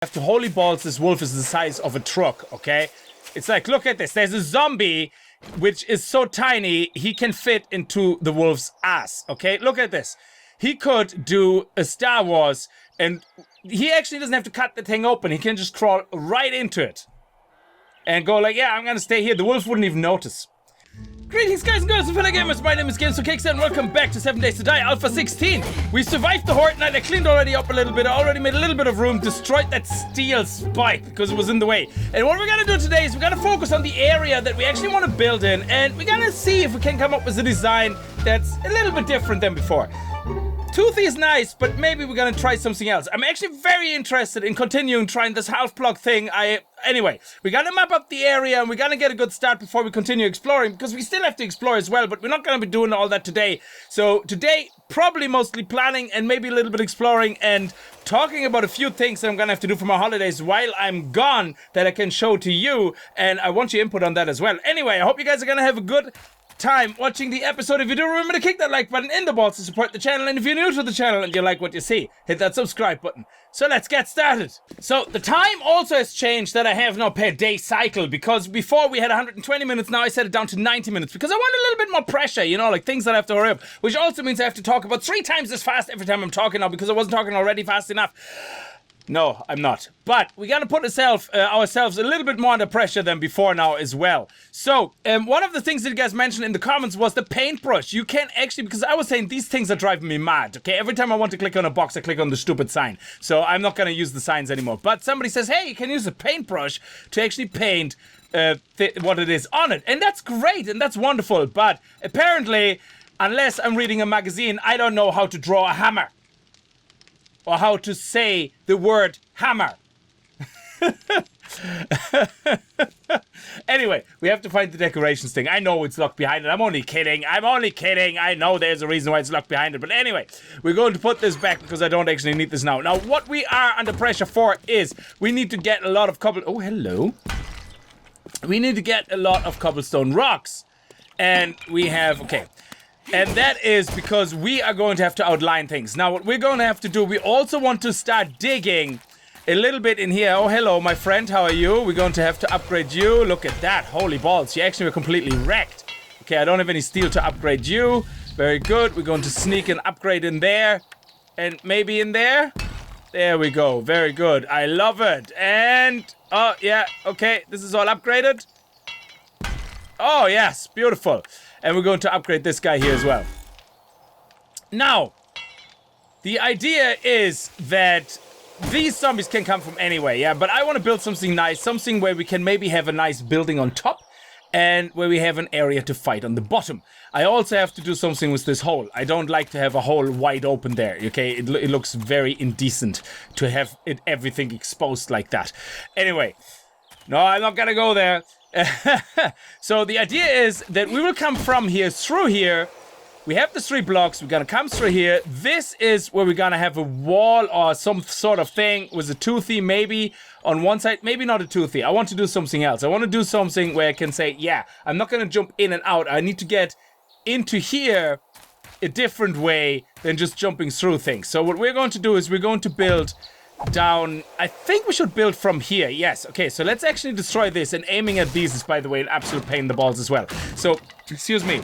have to holy balls. This wolf is the size of a truck, okay? It's like, look at this. There's a zombie which is so tiny he can fit into the wolf's ass, okay? Look at this. He could do a Star Wars and he actually doesn't have to cut the thing open. He can just crawl right into it and go like, yeah, I'm gonna stay here. The wolf wouldn't even notice. Greetings guys and girls and fellow gamers, my name is Games4Kicks and welcome back to 7 Days to Die Alpha 16. We survived the Horde Night, I cleaned already up a little bit, I already made a little bit of room, destroyed that steel spike because it was in the way. And what we're gonna do today is we're gonna focus on the area that we actually want to build in, and we're gonna see if we can come up with a design that's a little bit different than before. Toothy is nice, but maybe we're gonna try something else. I'm actually very interested in continuing trying this half block thing. Anyway, we're gonna map up the area and we're gonna get a good start before we continue exploring, because we still have to explore as well, but we're not gonna be doing all that today. So today, probably mostly planning and maybe a little bit exploring and talking about a few things that I'm gonna have to do for my holidays while I'm gone that I can show to you, and I want your input on that as well. Anyway, I hope you guys are gonna have a good time watching the episode. If you do, remember to kick that like button in the balls to support the channel, and if you're new to the channel and you like what you see, hit that subscribe button. So let's get started. So the time also has changed that I have now per day cycle, because before we had 120 minutes, now I set it down to 90 minutes because I want a little bit more pressure, you know, like things that I have to hurry up, which also means I have to talk about 3 times as fast every time I'm talking now because I wasn't talking already fast enough. No, I'm not. But we gotta put ourselves a little bit more under pressure than before now as well. So, one of the things that you guys mentioned in the comments was the paintbrush. You can actually, because I was saying these things are driving me mad, okay? Every time I want to click on a box, I click on the stupid sign. So I'm not gonna use the signs anymore. But somebody says, hey, you can use a paintbrush to actually paint what it is on it. And that's great, and that's wonderful. But apparently, unless I'm reading a magazine, I don't know how to draw a hammer. Or how to say the word hammer. Anyway, we have to find the decorations thing. I know it's locked behind it. I'm only kidding. I know there's a reason why it's locked behind it. But anyway, we're going to put this back because I don't actually need this now. Now, what we are under pressure for is we need to get a lot of Oh, hello. We need to get a lot of cobblestone rocks. And we have... Okay. And that is because we are going to have to outline things. Now, what we're going to have to do, we also want to start digging a little bit in here. Oh, hello, my friend. How are you? We're going to have to upgrade you. Look at that. Holy balls. You actually were completely wrecked. Okay, I don't have any steel to upgrade you. Very good. We're going to sneak an upgrade in there. And maybe in there. There we go. Very good. I love it. And, oh, yeah. Okay, this is all upgraded. Oh, yes. Beautiful. And we're going to upgrade this guy here as well. Now, the idea is that these zombies can come from anywhere, yeah? But I want to build something nice, something where we can maybe have a nice building on top and where we have an area to fight on the bottom. I also have to do something with this hole. I don't like to have a hole wide open there, okay? It looks very indecent to have everything exposed like that. Anyway, no, I'm not gonna go there. So the idea is that we will come from here through here. We have the 3 blocks. We're gonna come through here. This is where we're gonna have a wall or some sort of thing with a toothy maybe on one side. Maybe not a toothy. I want to do something else. I want to do something where I can say, yeah, I'm not gonna jump in and out. I need to get into here a different way than just jumping through things. So what we're going to do is we're going to build down. I think we should build from here. Yes. Okay, so let's actually destroy this. And aiming at these is, by the way, an absolute pain in the balls as well. So, excuse me.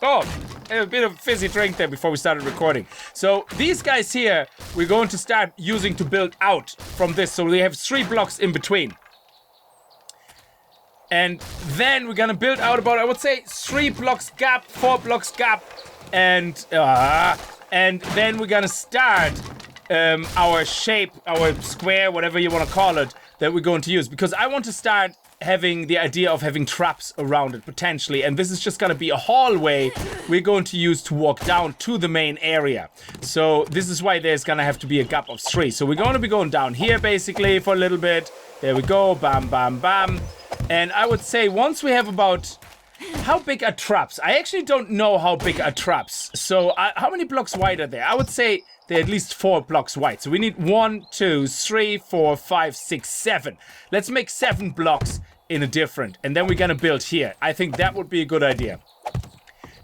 Oh, a bit of fizzy drink there before we started recording. So these guys here, we're going to start using to build out from this. So we have 3 blocks in between. And then we're gonna build out about, I would say, 3 blocks gap, 4 blocks gap, and then we're gonna start our shape, our square, whatever you want to call it, that we're going to use. Because I want to start having the idea of having traps around it, potentially. And this is just going to be a hallway we're going to use to walk down to the main area. So this is why there's going to have to be a gap of 3. So we're going to be going down here, basically, for a little bit. There we go. Bam, bam, bam. And I would say once we have about... How big are traps? I actually don't know how big are traps. So how many blocks wide are there? I would say they're at least 4 blocks wide. So we need 1, 2, 3, 4, 5, 6, 7. Let's make 7 blocks in a different. And then we're going to build here. I think that would be a good idea.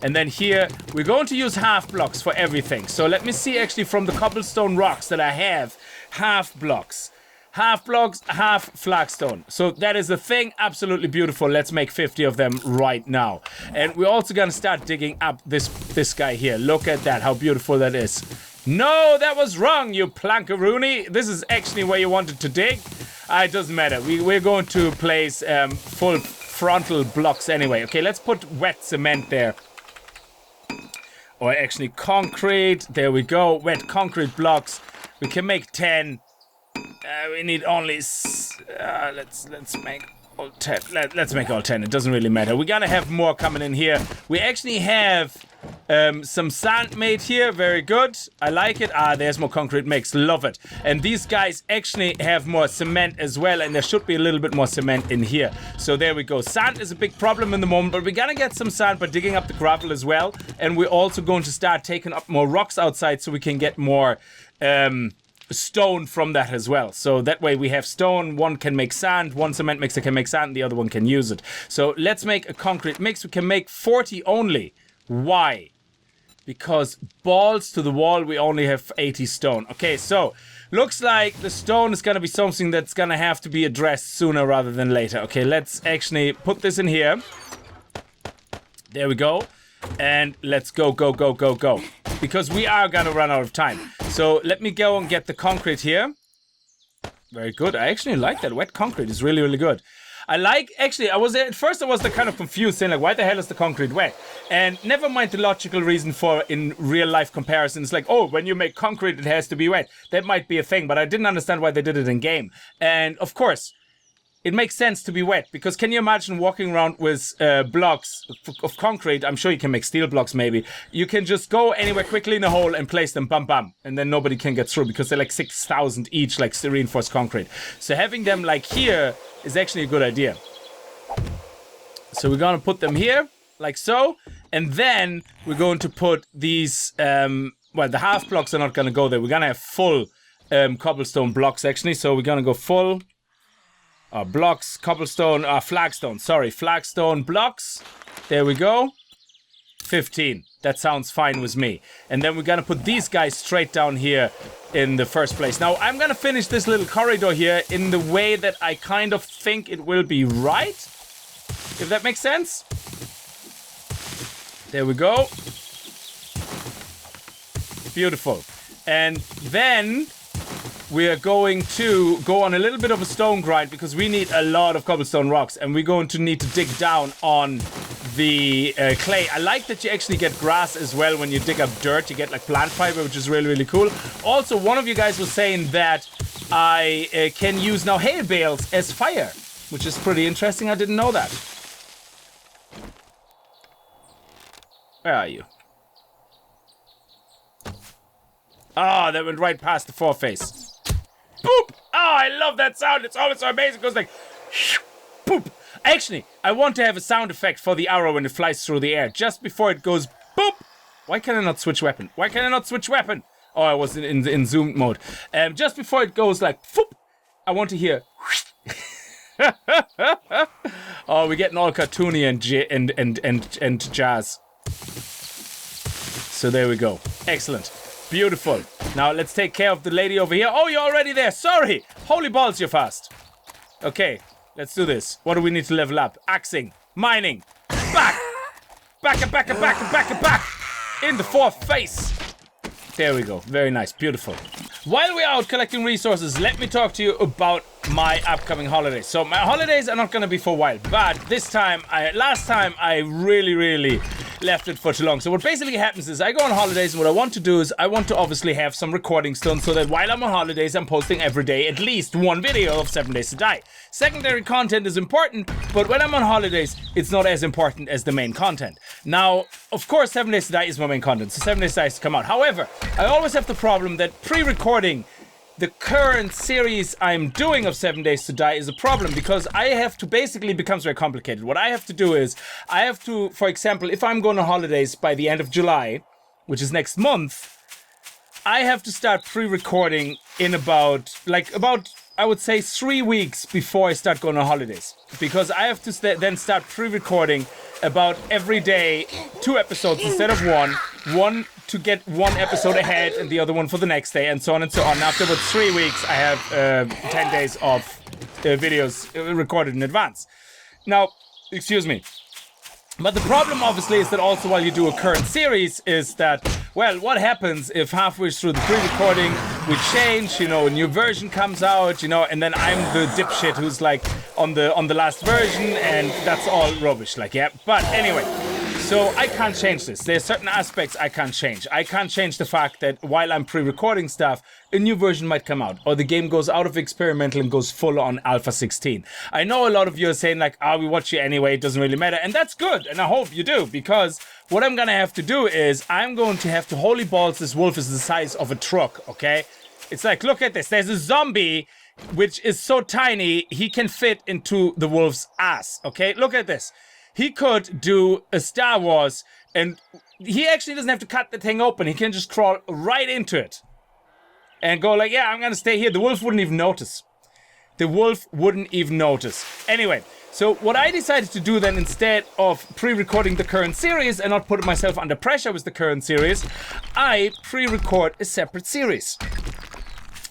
And then here, we're going to use half blocks for everything. So let me see actually from the cobblestone rocks that I have, half blocks. half blocks, half flagstone. So that is a thing. Absolutely beautiful. Let's make 50 of them right now. And we're also going to start digging up this guy here. Look at that, how beautiful that is. No, that was wrong, you plankaroony. This is actually where you wanted to dig. It doesn't matter. We're going to place full frontal blocks anyway. Okay, let's put wet cement there. Or actually concrete. There we go. Wet concrete blocks. We can make 10. We need only... let's make all 10. Let's make all 10. It doesn't really matter. We're gonna have more coming in here. We actually have some sand made here. Very good. I like it. There's more concrete mix. Love it. And these guys actually have more cement as well. And there should be a little bit more cement in here. So there we go. Sand is a big problem in the moment. But we're gonna get some sand by digging up the gravel as well. And we're also going to start taking up more rocks outside so we can get more... stone from that as well. So that way we have stone, one can make sand, one cement mixer can make sand, the other one can use it. So let's make a concrete mix. We can make 40 only. Why? Because balls to the wall, we only have 80 stone. Okay, so looks like the stone is going to be something that's going to have to be addressed sooner rather than later. Okay, let's actually put this in here. There we go. And let's go. Because we are going to run out of time. So let me go and get the concrete here. Very good. I actually like that. Wet concrete is really, really good. I like, actually, at first I was kind of confused, saying like, why the hell is the concrete wet? And never mind the logical reason for in real life comparisons, like, oh, when you make concrete, it has to be wet. That might be a thing, but I didn't understand why they did it in game. And of course, it makes sense to be wet, because can you imagine walking around with blocks of concrete? I'm sure you can make steel blocks maybe. You can just go anywhere quickly in a hole and place them, bam, bam. And then nobody can get through because they're like 6,000 each, like reinforced concrete. So having them like here is actually a good idea. So we're going to put them here, like so. And then we're going to put these, well, the half blocks are not going to go there. We're going to have full cobblestone blocks actually. So we're going to go full... blocks, cobblestone, flagstone, sorry, flagstone blocks. There we go. 15. That sounds fine with me. And then we're gonna put these guys straight down here in the first place. Now, I'm gonna finish this little corridor here in the way that I kind of think it will be right. If that makes sense. There we go. Beautiful. And then... we're going to go on a little bit of a stone grind because we need a lot of cobblestone rocks and we're going to need to dig down on the clay. I like that you actually get grass as well when you dig up dirt. You get like plant fiber, which is really, really cool. Also, one of you guys was saying that I can use now hay bales as fire, which is pretty interesting. I didn't know that. Where are you? Ah, that went right past the foreface. Boop! Oh, I love that sound. It's always so amazing. It goes like, boop. Actually, I want to have a sound effect for the arrow when it flies through the air. Just before it goes, boop. Why can I not switch weapon? Why can I not switch weapon? Oh, I was in zoom mode. Just before it goes like, boop, I want to hear. Oh, we're getting all cartoony and jazz. So there we go. Excellent. Beautiful. Now let's take care of the lady over here. Oh, you're already there. Sorry. Holy balls, you're fast. Okay, let's do this. What do we need to level up? Axing. Mining. Back. Back. In the fourth face. There we go. Very nice. Beautiful. While we're out collecting resources, let me talk to you about my upcoming holidays. So my holidays are not going to be for a while, but this time, last time I really left it for too long. So what basically happens is I go on holidays, and what I want to do is I want to obviously have some recordings done so that while I'm on holidays, I'm posting every day at least one video of 7 Days to Die. Secondary content is important, but when I'm on holidays, it's not as important as the main content. Now, of course, 7 Days to Die is my main content, so 7 Days to Die has to come out. However, I always have the problem that pre-recording the current series I'm doing of 7 Days to Die is a problem because I have to basically, it becomes very complicated. What I have to do is, I have to, for example, if I'm going on holidays by the end of July, which is next month, I have to start pre-recording in about, I would say 3 weeks before I start going on holidays. Because I have to then start pre-recording about every day, 2 episodes instead of one to get one episode ahead and the other one for the next day, and so on and so on. After about 3 weeks, I have 10 days of videos recorded in advance. Now, excuse me. But the problem, obviously, is that also while you do a current series is that, well, what happens if halfway through the pre-recording we change, you know, a new version comes out, you know, and then I'm the dipshit who's like on the last version, and that's all rubbish, like, yeah. But anyway, so I can't change this. There's certain aspects I can't change. I can't change the fact that while I'm pre-recording stuff, a new version might come out, or the game goes out of experimental and goes full on Alpha 16. I know a lot of you are saying like, we watch you anyway, it doesn't really matter, and that's good, and I hope you do, because what I'm gonna have to do is I'm going to have to holy balls this wolf is the size of a truck, okay? It's like, look at this, there's a zombie which is so tiny he can fit into the wolf's ass, okay? Look at this. He could do a Star Wars, and he actually doesn't have to cut the thing open, he can just crawl right into it and go like, yeah, I'm gonna stay here. The wolf wouldn't even notice. The wolf wouldn't even notice. Anyway, so what I decided to do then, instead of pre-recording the current series and not putting myself under pressure with the current series, I pre-record a separate series.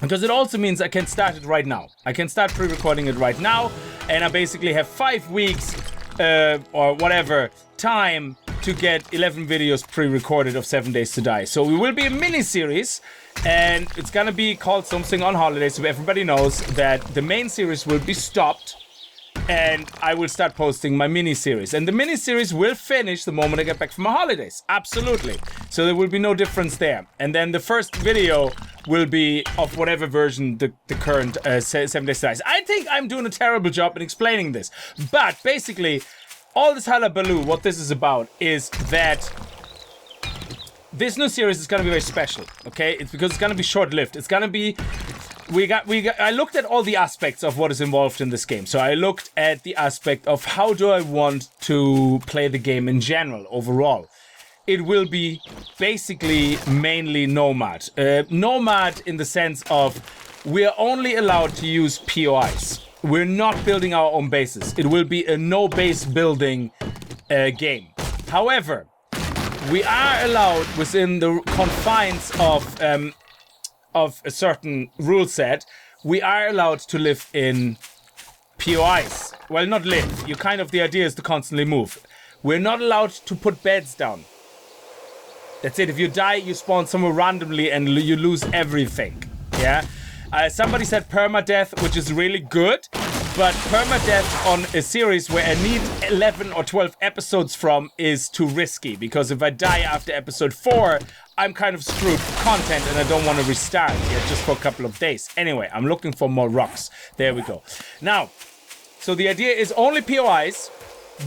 Because it also means I can start it right now. I can start pre-recording it right now, and I basically have 5 weeks or whatever time to get 11 videos pre-recorded of 7 Days to Die. So it will be a mini-series, and it's gonna be called something on holiday, so everybody knows that the main series will be stopped, and I will start posting my mini-series. And the mini-series will finish the moment I get back from my holidays. Absolutely. So there will be no difference there. And then the first video will be of whatever version the current 7 Days to Die is. I think I'm doing a terrible job in explaining this. But basically, all this hullabaloo, what this is about is that this new series is going to be very special, okay? It's because it's going to be short-lived. It's going to be... I looked at all the aspects of what is involved in this game. So I looked at the aspect of how do I want to play the game in general, overall. It will be basically mainly Nomad. Nomad in the sense of we're only allowed to use POIs. We're not building our own bases. It will be a no-base building game. However, we are allowed within the confines of a certain rule set, we are allowed to live in POIs. Well, not live. You kind of, the idea is to constantly move. We're not allowed to put beds down. That's it. If you die, you spawn somewhere randomly and you lose everything. Yeah? Somebody said permadeath, which is really good, but permadeath on a series where I need 11 or 12 episodes from is too risky, because if I die after episode 4, I'm kind of screwed for content and I don't want to restart yet just for a couple of days. Anyway, I'm looking for more rocks. There we go. Now, so the idea is only POIs.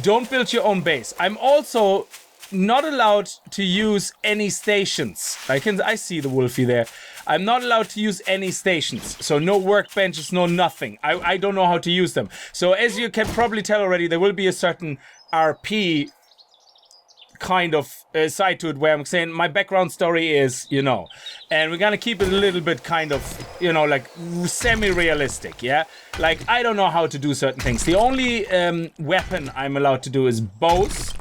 Don't build your own base. I'm also not allowed to use any stations. I see the wolfie there. I'm not allowed to use any stations. So no workbenches, no nothing. I don't know how to use them. So as you can probably tell already, there will be a certain RP kind of side to it where I'm saying my background story is, you know, and we're gonna keep it a little bit kind of, you know, like semi-realistic, yeah? Like, I don't know how to do certain things. The only weapon I'm allowed to do is bows.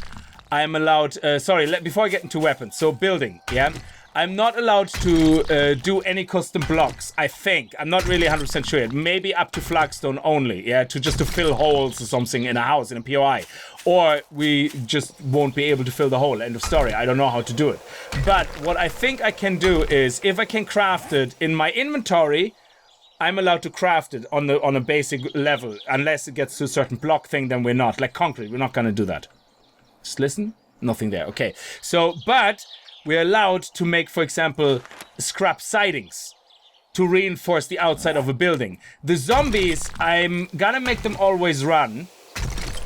I'm allowed, before I get into weapons, so building, yeah? I'm not allowed to do any custom blocks, I think. I'm not really 100% sure yet. Maybe up to flagstone only, yeah? To fill holes or something in a house, in a POI. Or we just won't be able to fill the hole, end of story. I don't know how to do it. But what I think I can do is, if I can craft it in my inventory, I'm allowed to craft it on a basic level. Unless it gets to a certain block thing, then we're not. Like concrete, we're not gonna do that. Just listen? Nothing there, okay. So, but we're allowed to make, for example, scrap sidings to reinforce the outside of a building. The zombies, I'm gonna make them always run.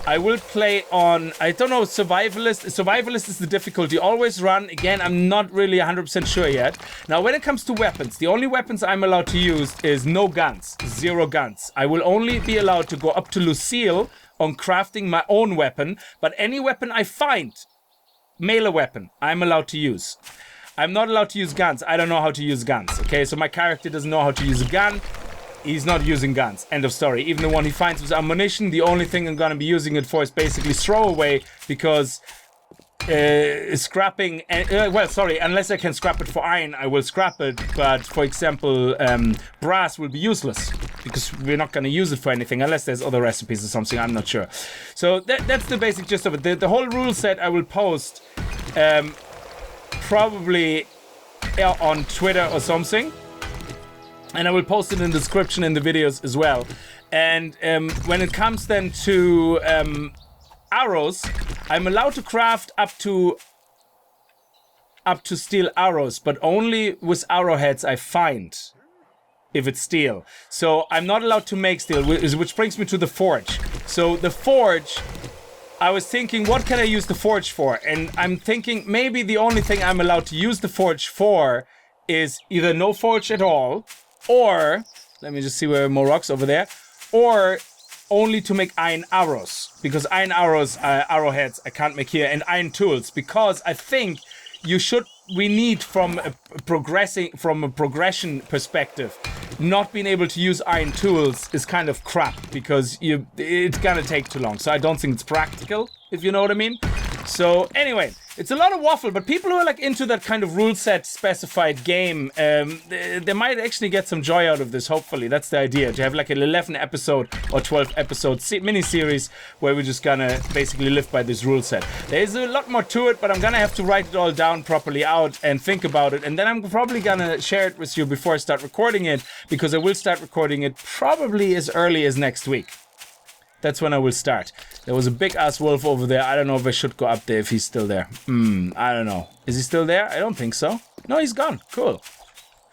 I will play on, I don't know, survivalist. Survivalist is the difficulty. Always run. Again, I'm not really 100% sure yet. Now, when it comes to weapons, the only weapons I'm allowed to use is no guns, 0 guns. I will only be allowed to go up to Lucille on crafting my own weapon, but any weapon I find, melee weapon, I'm allowed to use. I'm not allowed to use guns. I don't know how to use guns, okay? So my character doesn't know how to use a gun. He's not using guns. End of story. Even the one he finds with ammunition, the only thing I'm gonna be using it for is basically throwaway, because scrapping, unless I can scrap it for iron, I will scrap it. But for example, brass will be useless because we're not going to use it for anything unless there's other recipes or something. I'm not sure. So that's the basic gist of it. The whole rule set I will post probably on Twitter or something, and I will post it in the description in the videos as well. And when it comes then to arrows, I'm allowed to craft up to steel arrows, but only with arrowheads I find, if it's steel. So I'm not allowed to make steel, which brings me to the forge. So the forge, I was thinking, what can I use the forge for? And I'm thinking maybe the only thing I'm allowed to use the forge for is either no forge at all, or, let me just see where more rocks over there, or only to make iron arrows, because iron arrows, arrowheads, I can't make here, and iron tools, because I think we need from a progression perspective, not being able to use iron tools is kind of crap, because it's gonna take too long. So I don't think it's practical, if you know what I mean. So anyway, it's a lot of waffle, but people who are like into that kind of rule set specified game, they might actually get some joy out of this, hopefully. That's the idea, to have like an 11 episode or 12 episode mini-series where we're just gonna basically live by this rule set. There's a lot more to it, but I'm gonna have to write it all down properly out and think about it, and then I'm probably gonna share it with you before I start recording it, because I will start recording it probably as early as next week. That's when I will start. There was a big ass wolf over there. I don't know if I should go up there if he's still there. I don't know. Is he still there? I don't think so. No, he's gone. Cool.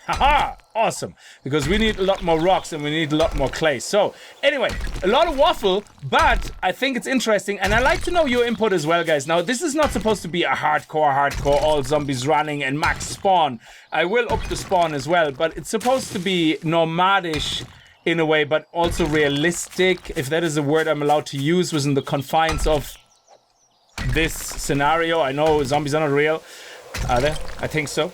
Haha! Awesome. Because we need a lot more rocks and we need a lot more clay. So, anyway, a lot of waffle, but I think it's interesting. And I like to know your input as well, guys. Now, this is not supposed to be a hardcore, all zombies running and max spawn. I will up the spawn as well, but it's supposed to be nomadish in a way, but also realistic, if that is a word I'm allowed to use within the confines of this scenario. I know zombies are not real. Are they? I think so.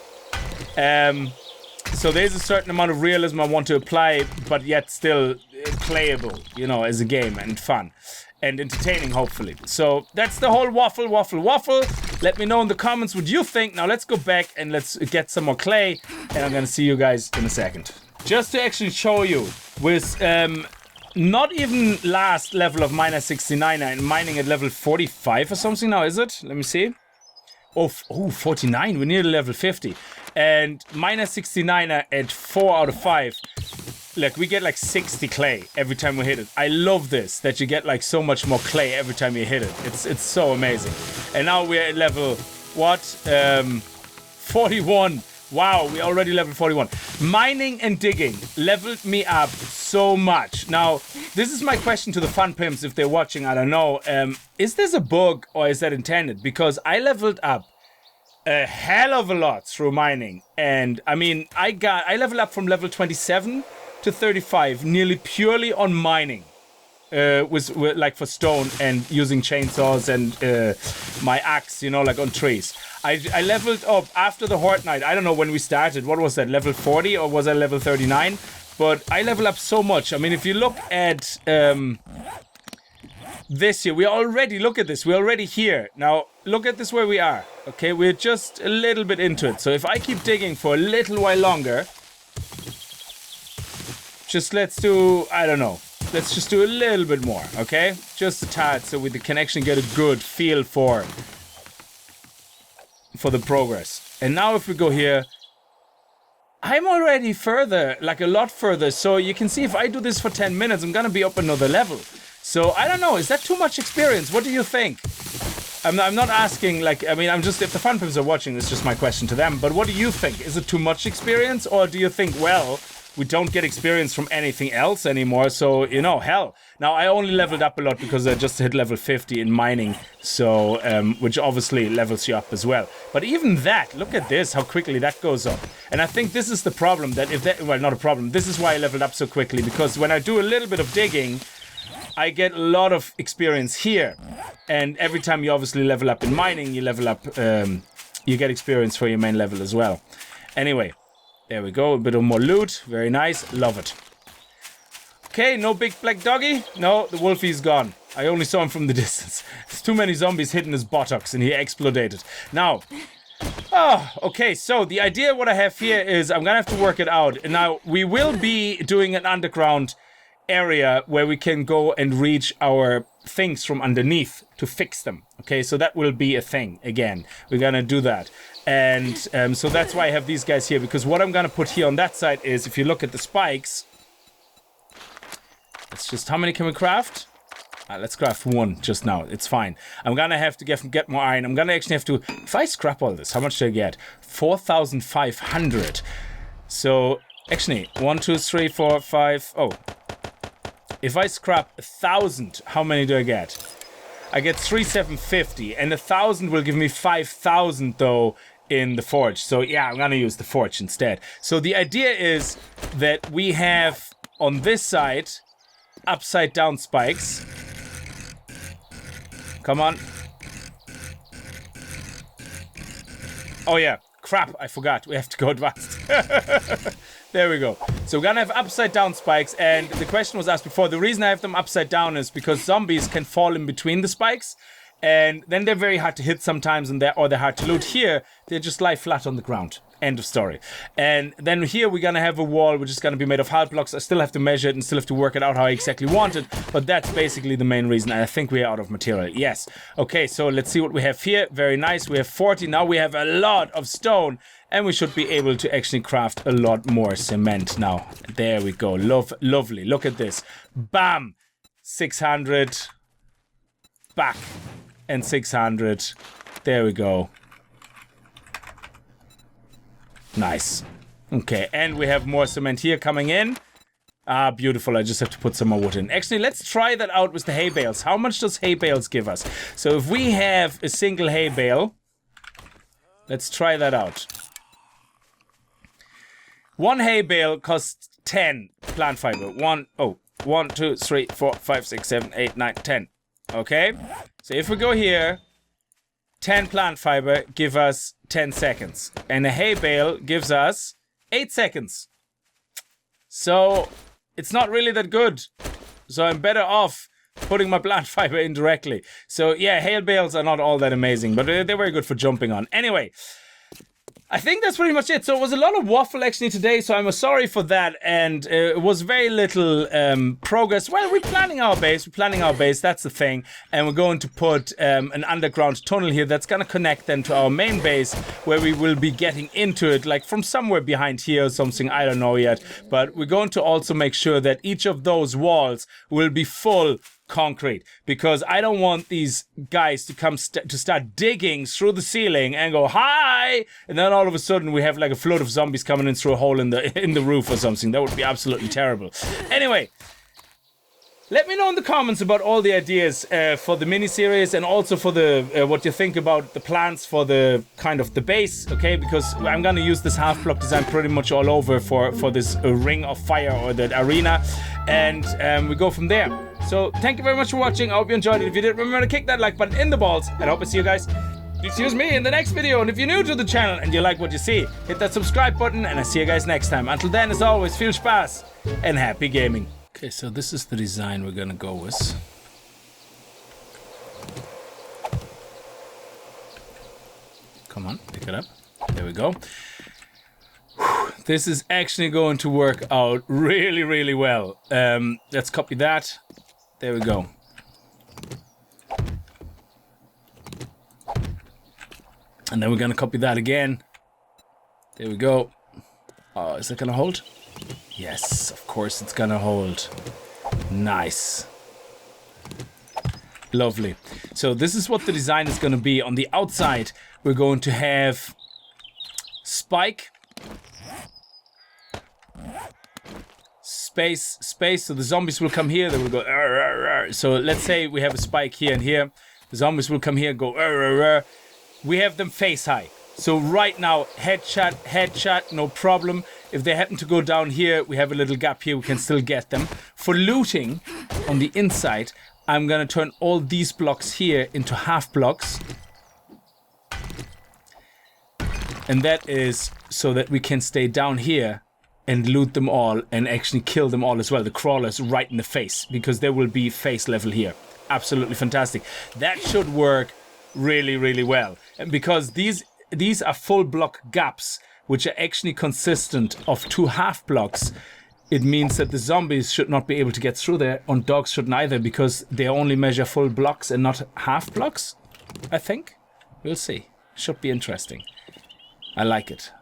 So there's a certain amount of realism I want to apply, but yet still playable, you know, as a game, and fun and entertaining, hopefully. So that's the whole waffle. Let me know in the comments what you think. Now let's go back and let's get some more clay, and I'm gonna see you guys in a second. Just to actually show you, with not even last level of miner 69 and mining at level 45 or something now, is it? Let me see. Oh, 49, we're near level 50. And miner 69 at 4 out of 5. Like, we get like 60 clay every time we hit it. I love this, that you get like so much more clay every time you hit it. It's so amazing. And now we're at level, 41. Wow, we already level 41. Mining and digging leveled me up so much. Now, this is my question to the fun pimps if they're watching, I don't know. Is this a bug or is that intended? Because I leveled up a hell of a lot through mining. And I mean, I leveled up from level 27 to 35 nearly purely on mining. With like for stone and using chainsaws and my axe, you know, like on trees. I leveled up after the Horde Night. I don't know when we started. What was that, level 40 or was I level 39? But I leveled up so much. I mean, if you look at this here, look at this. We're already here. Now, look at this where we are. Okay, we're just a little bit into it. So if I keep digging for a little while longer, just let's do, I don't know. Let's just do a little bit more, okay? Just a tad, so we can actually get a good feel for the progress. And now if we go here, I'm already further, like a lot further. So you can see if I do this for 10 minutes, I'm gonna be up another level. So I don't know, is that too much experience? What do you think? I'm not asking, like, I mean, I'm just, if the fun pimps are watching, it's just my question to them. But what do you think? Is it too much experience? Or do you think, well, we don't get experience from anything else anymore, so, you know, hell. Now, I only leveled up a lot because I just hit level 50 in mining, so, which obviously levels you up as well. But even that, look at this, how quickly that goes up. And I think this is the problem, well, not a problem, this is why I leveled up so quickly, because when I do a little bit of digging, I get a lot of experience here. And every time you obviously level up in mining, you level up, you get experience for your main level as well. Anyway. There we go, a bit of more loot, very nice, love it. Okay, no big black doggy. No, the wolfie's gone. I only saw him from the distance. There's too many zombies hitting his buttocks and he exploded. Now, okay, so the idea what I have here is I'm gonna have to work it out. And now we will be doing an underground area where we can go and reach our things from underneath to fix them. Okay, so that will be a thing again. We're gonna do that. And so that's why I have these guys here, because what I'm gonna put here on that side is, if you look at the spikes, it's just, how many can we craft? Let's craft one just now. It's fine. I'm gonna have to get more iron. I'm gonna actually have to, if I scrap all this, how much do I get? 4,500. So actually 1, 2, 3, 4, 5. Oh, if I scrap 1,000, how many do I get? I get 3,750, and 1,000 will give me 5,000 though in the forge. So yeah, I'm gonna use the forge instead. So the idea is that we have on this side upside down spikes. Come on. Oh yeah, crap, I forgot. We have to go advanced. There we go. So we're gonna have upside down spikes, and the question was asked before. The reason I have them upside down is because zombies can fall in between the spikes, and then they're very hard to hit sometimes, and they're hard to loot. Here, they just lie flat on the ground. End of story. And then here we're gonna have a wall which is gonna be made of hard blocks. I still have to measure it and still have to work it out how I exactly want it, but that's basically the main reason. And I think we're out of material. Yes. Okay, so let's see what we have here. Very nice. We have 40. Now we have a lot of stone, and we should be able to actually craft a lot more cement now. There we go. Lovely. Look at this. Bam! 600. Back. And 600. There we go. Nice. Okay, and we have more cement here coming in. Ah, beautiful. I just have to put some more wood in. Actually, let's try that out with the hay bales. How much does hay bales give us? So if we have a single hay bale, let's try that out. One hay bale costs 10 plant fiber. 1, 2, 3, 4, 5, 6, 7, 8, 9, 10. Okay? So if we go here, 10 plant fiber give us 10 seconds. And a hay bale gives us 8 seconds. So it's not really that good. So I'm better off putting my plant fiber in directly. So yeah, hay bales are not all that amazing, but they're very good for jumping on. Anyway, I think that's pretty much it. So it was a lot of waffle actually today, so I'm sorry for that. And it was very little progress. Well, we're planning our base. That's the thing. And we're going to put an underground tunnel here that's going to connect then to our main base, where we will be getting into it, like from somewhere behind here or something. I don't know yet. But we're going to also make sure that each of those walls will be full concrete, because I don't want these guys to come to start digging through the ceiling and go hi, and then all of a sudden we have like a flood of zombies coming in through a hole in the roof or something. That would be absolutely terrible. Anyway, let me know in the comments about all the ideas for the mini-series, and also for the what you think about the plans for the kind of the base, okay? Because I'm gonna use this half-block design pretty much all over for this ring of fire, or the arena, and we go from there. So thank you very much for watching. I hope you enjoyed it. If you did, remember to kick that like button in the balls, and I hope I see you guys, excuse me, in the next video. And if you're new to the channel and you like what you see, hit that subscribe button, and I see you guys next time. Until then, as always, viel Spaß and happy gaming. Okay, so this is the design we're gonna go with. Come on, pick it up. There we go. This is actually going to work out really, really well. Let's copy that. There we go. And then we're gonna copy that again. There we go. Oh, is that gonna hold? Yes, of course it's gonna hold. Nice. Lovely. So this is what the design is gonna be. On the outside, we're going to have spike, space, so the zombies will come here, they will go arr, arr, arr. So let's say we have a spike here and here, the zombies will come here and go arr, arr, arr. We have them face high, so right now headshot, no problem. If they happen to go down here, we have a little gap here, we can still get them. For looting on the inside, I'm gonna turn all these blocks here into half blocks, and that is so that we can stay down here and loot them all and actually kill them all as well. The crawlers right in the face, because there will be face level here. Absolutely fantastic. That should work really, really well. And because these are full block gaps, which are actually consistent of 2 half blocks, it means that the zombies should not be able to get through there, and dogs shouldn't either, because they only measure full blocks and not half blocks, I think. We'll see. Should be interesting. I like it.